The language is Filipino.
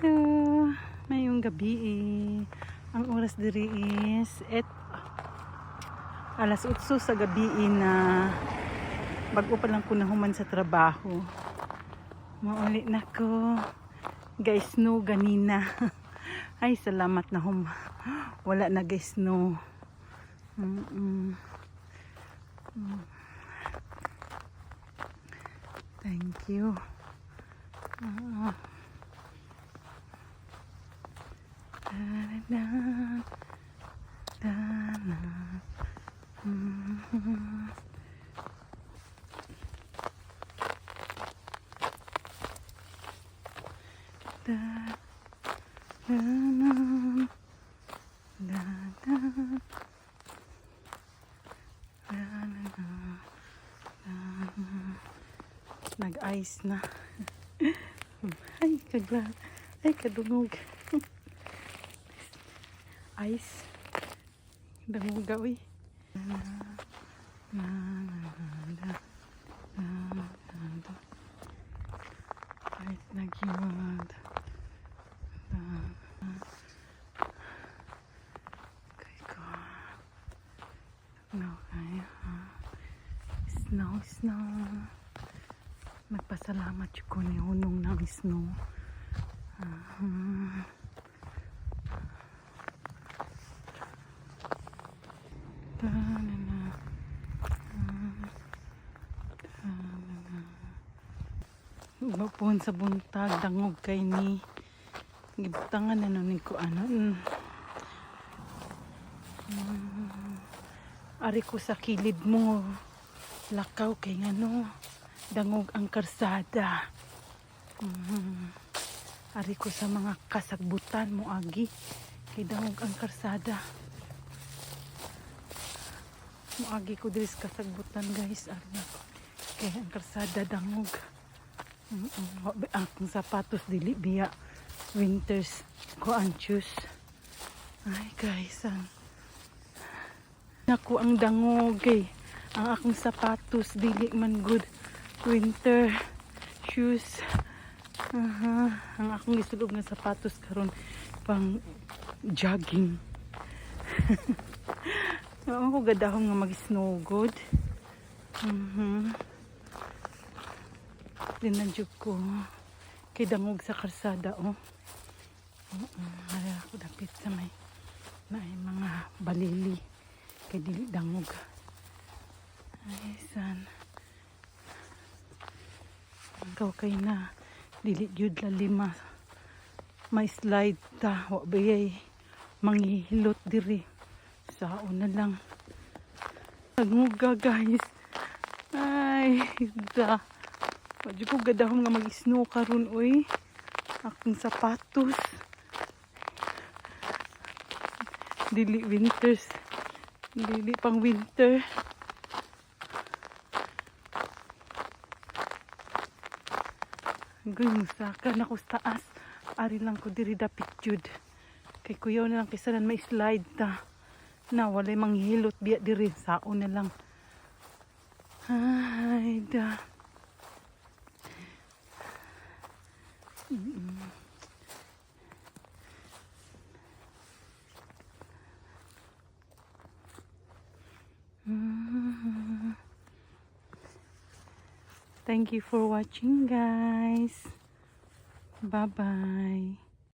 Hello, mayong gabi ang oras diri is alas 8 sa gabi na bago pa lang ko nahuman sa trabaho. Mauli na ko guys, no ganina. Ay salamat na wala na guys, no. Thank you. Nag-ice na. Ay kadungog. Ice. Dungog gawi. Kahit nagyawad. Snow. Nagpasalamat ko ni hunong ng snow. Bapon sa buntag dangog kay ni gibutangan na nun ko ari ko sa kilid mo lakaw kay ngano dangog ang karsada. Ari ko sa mga kasagbutan mo agi kay dangog ang karsada. Moagi ko diri sa kasagbutan guys, ari kay ang karsada dangog. Ang sapatos dili biya winters ko ang shoes. Ay guys, naku ang dangog kay ang akong sapatos dili man good winter shoes. Ang akong gisulog nga sapatos karon pang jogging. Ako gadahon nga mag-snow good. Dinadyo ko kay dangog sa karsada Ara ako dapit sa may mga balili kay dili dangog. Ay san ikaw kay na dili jud lalima may slide ta wa bayay manghihilot diri sa una lang nagmuga guys. Ay da wadyo ko gadahon nga mag-snow karon akong sapatos dili winters dili pang winter. Goy musaka na ko sa taas ari lang ko diri dapit jud kay kuyaw na lang kisalan may slide ta na walay manghilot biya diri saon na lang. Ay da Thank you for watching guys. Bye bye.